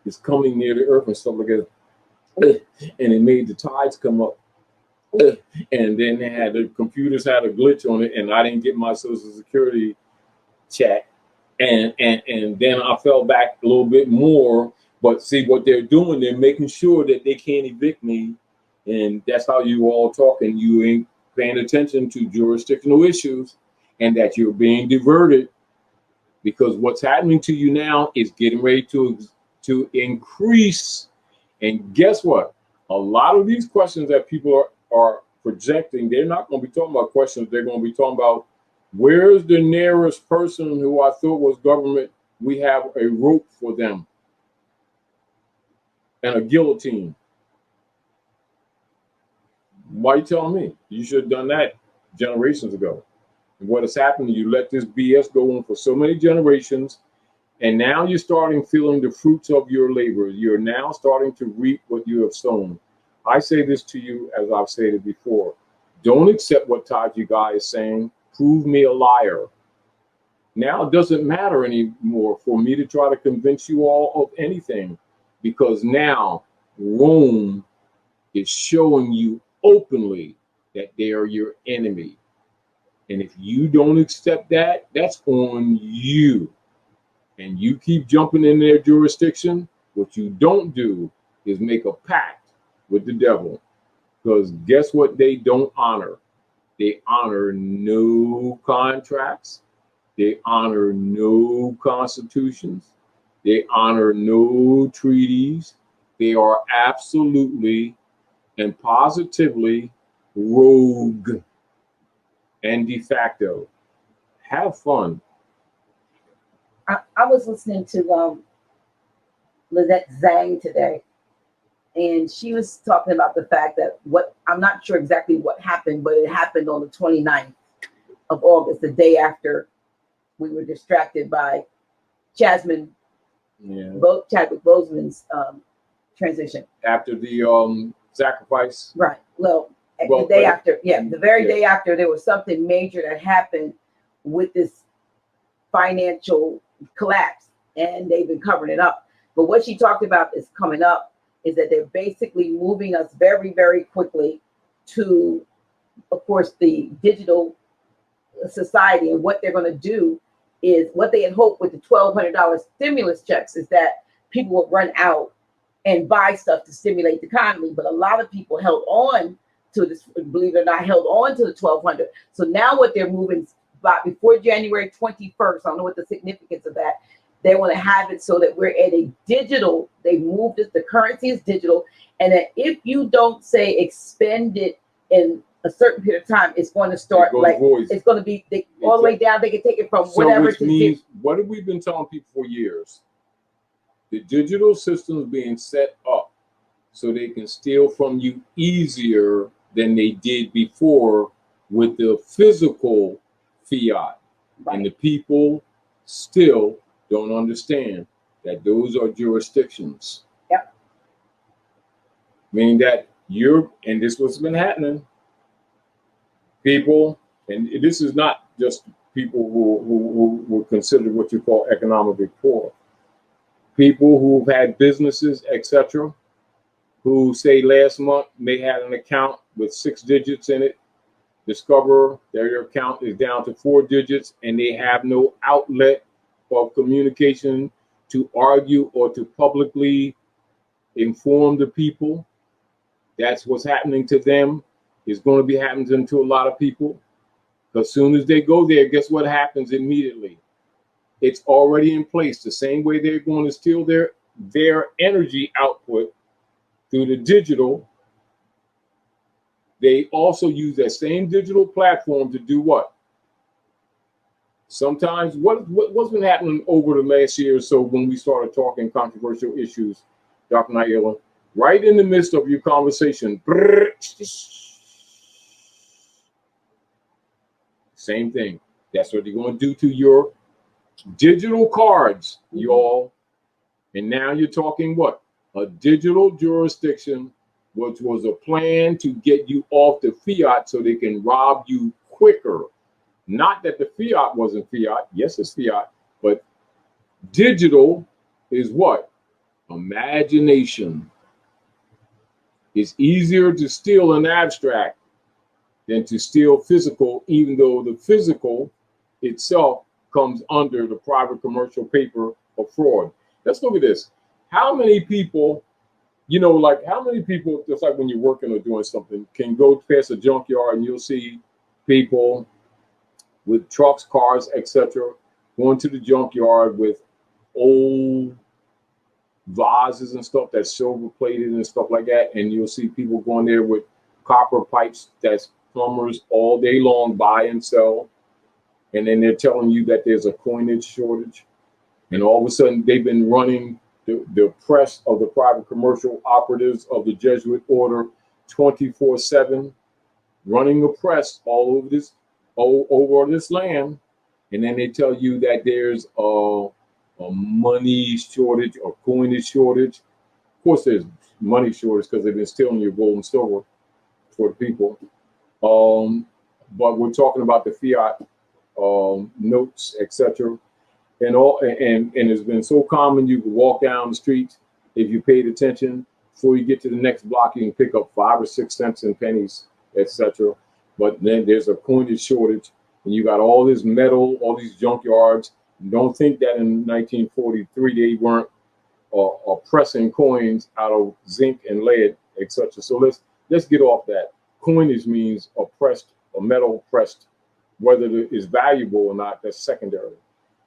is coming near the Earth and stuff like that, and it made the tides come up. And then the computers had a glitch on it, and I didn't get my Social Security check, and then I fell back a little bit more. But see what they're doing, they're making sure that they can't evict me, and that's how you all talk, and you ain't paying attention to jurisdictional issues, and that you're being diverted, because what's happening to you now is getting ready to increase. And guess what? A lot of these questions that people are projecting, they're not going to be talking about questions. They're going to be talking about, where's the nearest person who I thought was government? We have a rope for them and a guillotine. Why are you telling me? You should have done that generations ago. And what has happened, you let this BS go on for so many generations, and now you're starting feeling the fruits of your labor. You're now starting to reap what you have sown. I say this to you as I've said it before. Don't accept what Taji Guy is saying. Prove me a liar. Now it doesn't matter anymore for me to try to convince you all of anything, because now Rome is showing you openly that they are your enemy. And if you don't accept that, that's on you. And you keep jumping in their jurisdiction, what you don't do is make a pact with the devil. Because guess what they don't honor? They honor no contracts. They honor no constitutions. They honor no treaties. They are absolutely and positively rogue and de facto. Have fun. I was listening to Lizette Zhang today, and she was talking about the fact that I'm not sure exactly what happened, but it happened on the 29th of August, the day after we were distracted by Chadwick Boseman's transition. After the sacrifice. Right. Well, the day after, the very day after, there was something major that happened with this financial collapse, and they've been covering it up. But what she talked about is coming up is that they're basically moving us very, very quickly to, of course, the digital society. And what they're going to do is what they had hoped with the $1,200 stimulus checks is that people will run out and buy stuff to stimulate the economy. But a lot of people held on to this, believe it or not, held on to the $1,200. So now what they're moving by before January 21st, I don't know what the significance of that. They want to have it so that we're at a digital, they moved it, the currency is digital, and that if you don't say expend it in a certain period of time, it's going to start it's going to be all the way down. They can take it from whatever. Which means, what have we been telling people for years? The digital system is being set up so they can steal from you easier than they did before with the physical fiat. Right. And the people still don't understand that those are jurisdictions. Yep. Meaning that and this is what's been happening. People, and this is not just people who were considered what you call economically poor. People who've had businesses, etc., who say last month may have an account with 6 digits in it, discover their account is down to 4 digits, and they have no outlet of communication to argue or to publicly inform the people. That's what's happening to them. It's going to be happening to a lot of people. As soon as they go there, guess what happens immediately? It's already in place. The same way they're going to steal their energy output through the digital, they also use that same digital platform to do what? Sometimes what's been happening over the last year or so when we started talking controversial issues, Dr. Naila, right in the midst of your conversation, same thing. That's what they're going to do to your digital cards, y'all. And now you're talking what? A digital jurisdiction, which was a plan to get you off the fiat so they can rob you quicker. Not that the fiat wasn't fiat. Yes, it's fiat, but digital is what? Imagination. It's easier to steal an abstract than to steal physical, even though the physical itself comes under the private commercial paper of fraud. Let's look at this. How many people, you know, like how many people, just like when you're working or doing something, can go past a junkyard and you'll see people with trucks, cars, etc., going to the junkyard with old vases and stuff that's silver plated and stuff like that, and you'll see people going there with copper pipes that's plumbers all day long buy and sell, and then they're telling you that there's a coinage shortage, and all of a sudden they've been running the press of the private commercial operatives of the Jesuit order 24/7, running a press all over this land, and then they tell you that there's a money shortage or coinage shortage. Of course, there's money shortage because they've been stealing your gold and silver for the people. But we're talking about the fiat notes, etc. And it's been so common. You can walk down the street if you paid attention. Before you get to the next block, you can pick up 5 or 6 cents and pennies, etc. But then there's a coinage shortage, and you got all this metal, all these junkyards. Don't think that in 1943 they weren't pressing coins out of zinc and lead, etc. So let's get off that. Coinage means a metal pressed, whether it is valuable or not, that's secondary.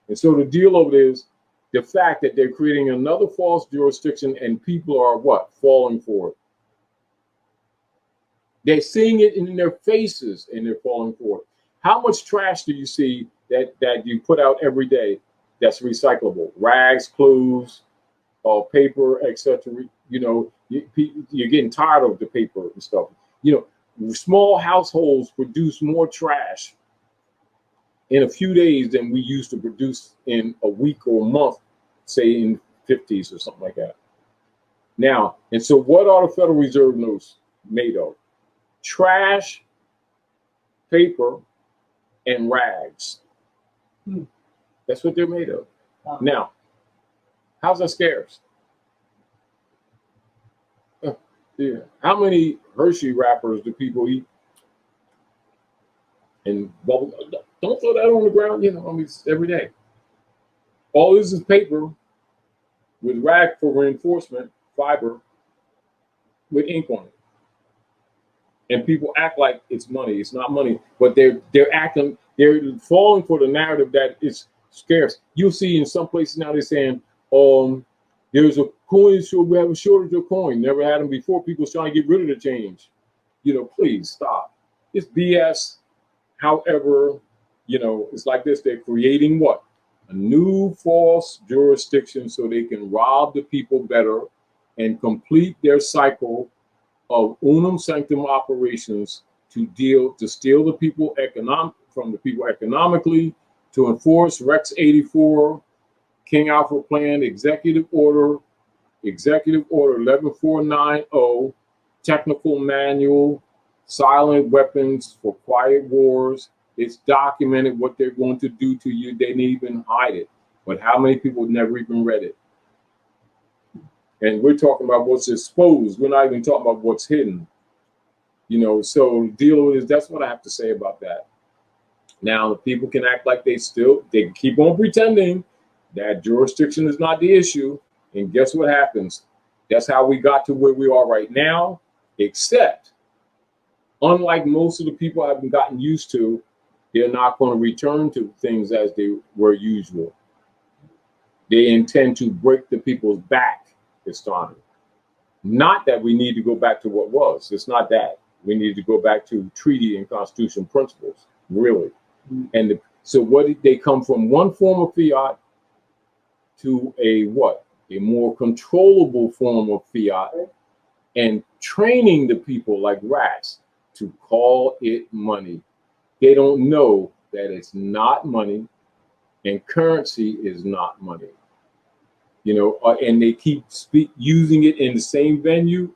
And so the deal of it is the fact that they're creating another false jurisdiction, and people are what? Falling for it. They're seeing it in their faces and they're falling for it. How much trash do you see that you put out every day that's recyclable? Rags, clothes, paper, etc. You know, you're getting tired of the paper and stuff. You know, small households produce more trash in a few days than we used to produce in a week or a month, say in 50s or something like that. Now, and so what are the Federal Reserve notes made of? Trash, paper, and rags. That's what they're made of. Now, how's that scarce? Yeah. How many Hershey wrappers do people eat? And bubble, don't throw that on the ground, you know, I mean, every day. All this is paper with rag for reinforcement, fiber, with ink on it. And people act like it's money. It's not money, but they're falling for the narrative that it's scarce. You'll see in some places now they're saying, there's a coin, so we have a shortage of coin. Never had them before. People's trying to get rid of the change. You know, please stop. It's BS. However, you know, it's like this. They're creating what? A new false jurisdiction so they can rob the people better and complete their cycle of unum sanctum operations to steal the people from the people economically, to enforce Rex 84, King Alfred Plan, Executive Order 11490, Technical Manual, Silent Weapons for Quiet Wars. It's documented what they're going to do to you. They didn't even hide it. But how many people never even read it? And we're talking about what's exposed. We're not even talking about what's hidden. You know, so deal with it. That's what I have to say about that. Now, people can act like they can keep on pretending that jurisdiction is not the issue. And guess what happens? That's how we got to where we are right now, except unlike most of the people I've gotten used to, they're not going to return to things as they were usual. They intend to break the people's back this time. Not that we need to go back to what was. It's not that. We need to go back to treaty and constitution principles, really. And so what they come from one form of fiat to a what? A more controllable form of fiat, and training the people like rats to call it money. They don't know that it's not money, and currency is not money. You know, and they keep using it in the same venue.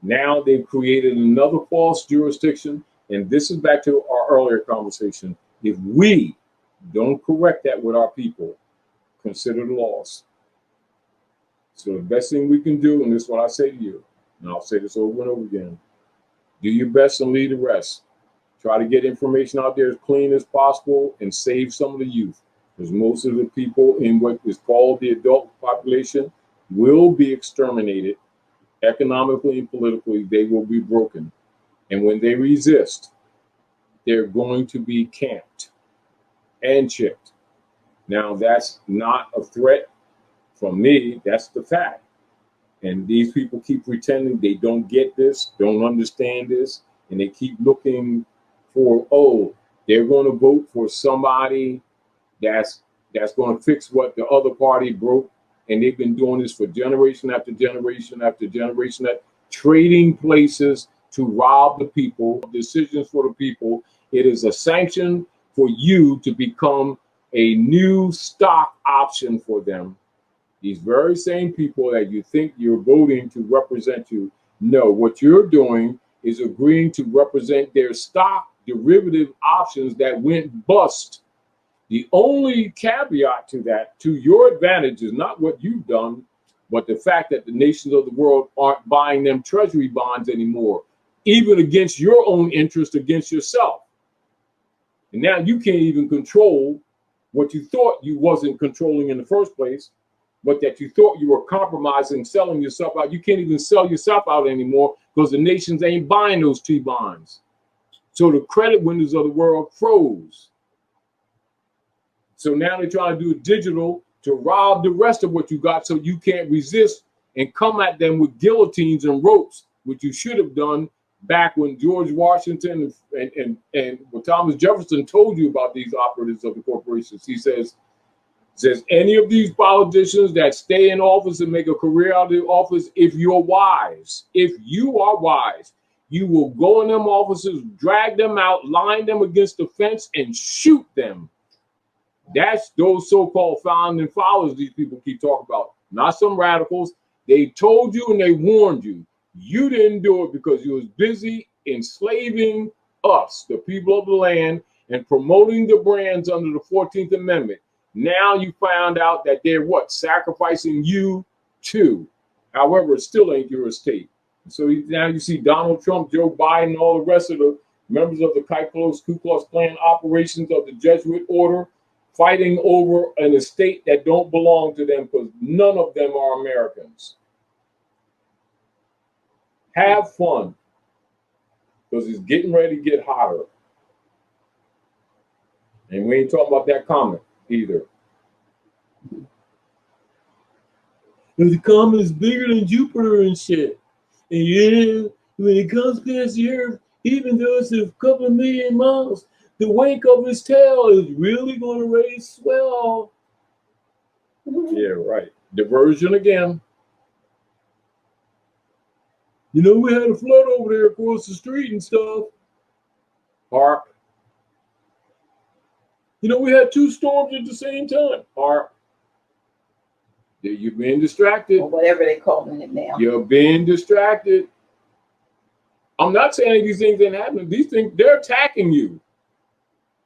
Now they've created another false jurisdiction. And this is back to our earlier conversation. If we don't correct that with our people, consider the loss. So the best thing we can do, and this is what I say to you, and I'll say this over and over again, do your best and leave the rest. Try to get information out there as clean as possible and save some of the youth. Because most of the people in what is called the adult population will be exterminated economically and politically. They will be broken. And when they resist, they're going to be camped and chipped. Now, that's not a threat from me. That's the fact. And these people keep pretending they don't get this, don't understand this, and they keep looking for, oh, they're going to vote for somebody that's going to fix what the other party broke. And they've been doing this for generation after generation after generation, trading places to rob the people, decisions for the people. It is a sanction for you to become a new stock option for them. These very same people that you think you're voting to represent you, no, what you're doing is agreeing to represent their stock derivative options that went bust. The only caveat to that, to your advantage, is not what you've done, but the fact that the nations of the world aren't buying them treasury bonds anymore, even against your own interest, against yourself. And now you can't even control what you thought you wasn't controlling in the first place, but that you thought you were compromising, selling yourself out. You can't even sell yourself out anymore because the nations ain't buying those T-bonds. So the credit windows of the world froze. So now they're trying to do it digital to rob the rest of what you got so you can't resist and come at them with guillotines and ropes, which you should have done back when George Washington and Thomas Jefferson told you about these operatives of the corporations. He says any of these politicians that stay in office and make a career out of the office, if you're wise, if you are wise, you will go in them offices, drag them out, line them against the fence, and shoot them. That's those so-called founding fathers these people keep talking about, not some radicals. They told you and they warned you. You didn't do it because you was busy enslaving us, the people of the land, and promoting the brands under the 14th Amendment. Now you found out that they're what? Sacrificing you too. However, it still ain't your estate. So now you see Donald Trump, Joe Biden, all the rest of the members of the Ku Klux Klan operations of the Jesuit order fighting over an estate that don't belong to them because none of them are Americans. Have fun because it's getting ready to get hotter. And we ain't talking about that comet either. The comet is bigger than Jupiter and shit. And yeah, when it comes past the Earth, even though it's a couple of million miles, the wake of his tail is really going to raise swell. Yeah, right. Diversion again. You know, we had a flood over there across the street and stuff. Hark. You know, we had 2 storms at the same time. Hark. You're being distracted. Or whatever they calling it now. You're being distracted. I'm not saying these things ain't happening. These things, they're attacking you.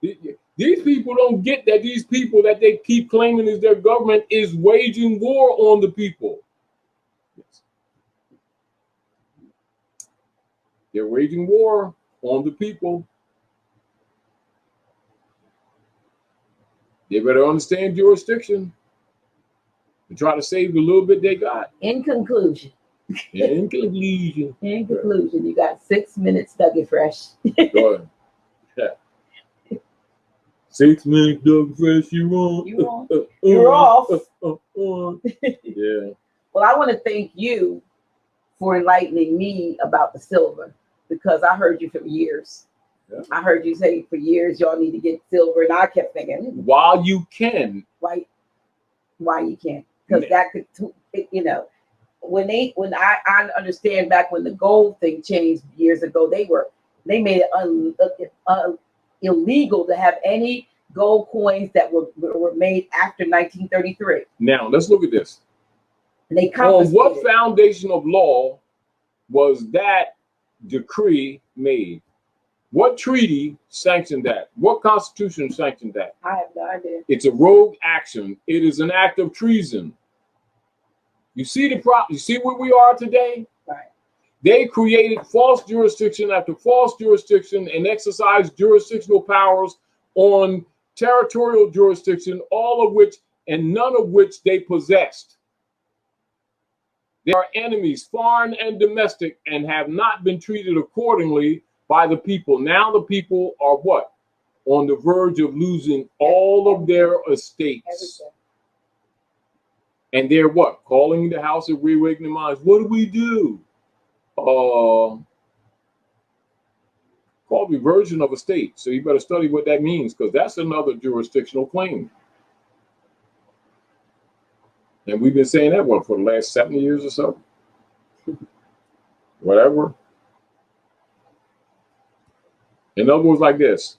These people don't get that these people that they keep claiming is their government is waging war on the people. Yes. They're waging war on the people. They better understand jurisdiction and try to save the little bit they got. In conclusion. In conclusion. In conclusion, you got 6 minutes, Dougie Fresh. Go ahead. Yeah. 6 minutes, Dougie Fresh, you on? You're off. Yeah. Well, I want to thank you for enlightening me about the silver because I heard you for years. Yeah. I heard you say for years y'all need to get silver, and I kept thinking, while you can, why you can't? Because that could, you know, when I understand back when the gold thing changed years ago, they made it illegal to have any gold coins that were made after 1933. Now let's look at this. And they on what foundation of law was that decree made? What treaty sanctioned that? What constitution sanctioned that? I have no idea. It's a rogue action. It is an act of treason. You see you see where we are today? Right. They created false jurisdiction after false jurisdiction and exercised jurisdictional powers on territorial jurisdiction, all of which and none of which they possessed. They are enemies, foreign and domestic, and have not been treated accordingly by the people. Now the people are what? On the verge of losing all of their estates. Everything. And they're what? Calling the House of Reawakening Minds. What do we do? Called reversion of a state. So you better study what that means, because that's another jurisdictional claim. And we've been saying that one for the last 70 years or so. Whatever. In other words, like this.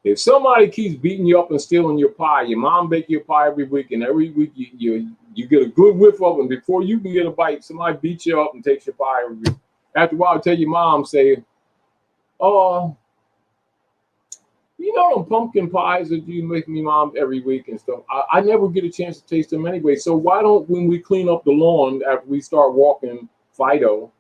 If somebody keeps beating you up and stealing your pie, your mom bakes your pie every week, and every week you get a good whiff of it, and before you can get a bite, somebody beats you up and takes your pie every week. After a while, tell your mom, say, "Oh, you know them pumpkin pies that you make me, Mom, every week and stuff? I never get a chance to taste them anyway. So why don't, when we clean up the lawn after we start walking Fido,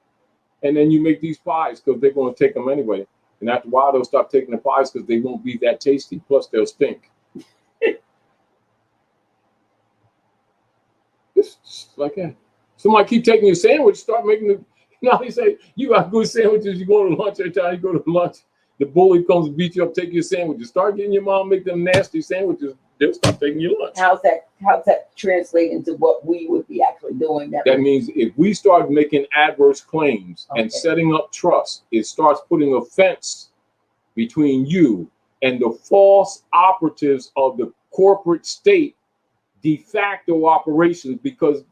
and then you make these pies, because they're going to take them anyway. And after a while, they'll stop taking the pies because they won't be that tasty. Plus, they'll stink." It's like that. Somebody keep taking your sandwich, start making the. Now they say, "You got good sandwiches. You go to lunch every time you go to lunch. The bully comes and beat you up, take your sandwiches. Start getting your mom make them nasty sandwiches. They'll stop taking your lunch." How's that translate into what we would be actually doing? That means if we start making adverse claims and setting up trust, it starts putting a fence between you and the false operatives of the corporate state de facto operations, because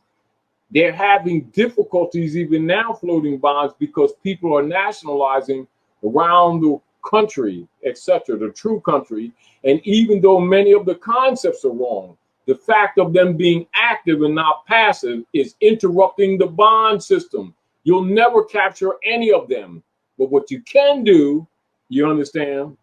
they're having difficulties even now floating bonds because people are nationalizing around the country, etc., the true country. And even though many of the concepts are wrong, the fact of them being active and not passive is interrupting the bond system. You'll never capture any of them. But what you can do, you understand,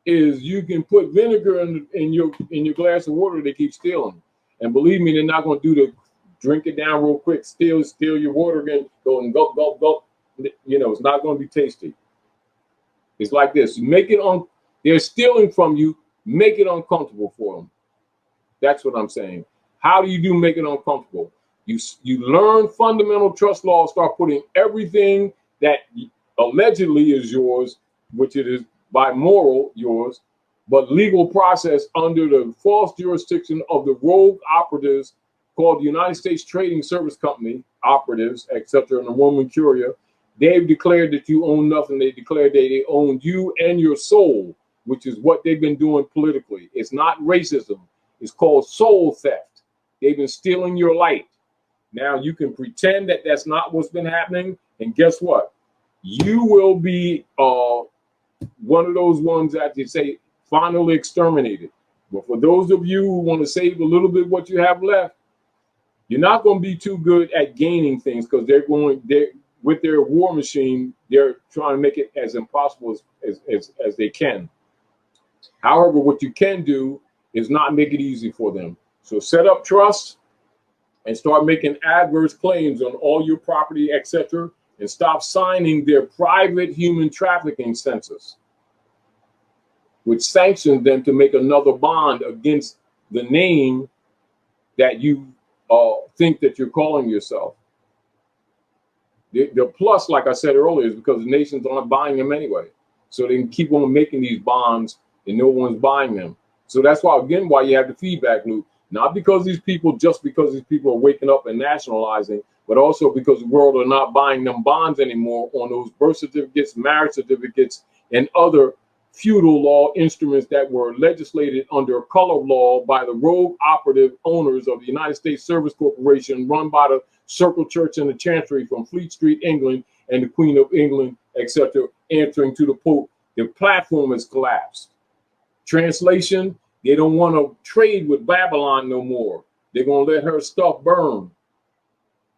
is you can put vinegar in your glass of water they keep stealing. And believe me, they're not going to do the drink it down real quick, steal your water again, go and gulp, gulp, gulp. You know, it's not going to be tasty. It's like this. Make it they're stealing from you, make it uncomfortable for them. That's what I'm saying. How do you make it uncomfortable? You learn fundamental trust law, start putting everything that allegedly is yours, which it is by moral yours, but legal process under the false jurisdiction of the rogue operatives called the United States Trading Service Company operatives, etc., and the Roman Curia. They've declared that you own nothing. They declared that they own you and your soul, which is what they've been doing politically. It's not racism. It's called soul theft. They've been stealing your light. Now you can pretend that that's not what's been happening, and guess what? You will be one of those ones that they say finally exterminated. But for those of you who want to save a little bit what you have left, you're not going to be too good at gaining things, because they're with their war machine, they're trying to make it as impossible as they can. However, what you can do is not make it easy for them. So set up trust and start making adverse claims on all your property, etc., and stop signing their private human trafficking census, which sanctions them to make another bond against the name that you think that you're calling yourself. The plus, like I said earlier, is because the nations aren't buying them anyway. So they can keep on making these bonds and no one's buying them. So that's why, again, why you have the feedback loop. Not because just because these people are waking up and nationalizing, but also because the world are not buying them bonds anymore on those birth certificates, marriage certificates, and other feudal law instruments that were legislated under color law by the rogue operative owners of the United States Service Corporation, run by the Circle Church and the Chantry from Fleet Street, England, and the Queen of England, etc., answering to the Pope. The platform has collapsed. Translation, they don't want to trade with Babylon no more. They're going to let her stuff burn.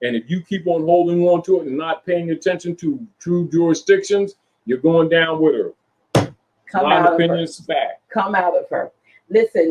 And if you keep on holding on to it and not paying attention to true jurisdictions, You're going down with her. Come out of her. Back. Come out of her. Listen.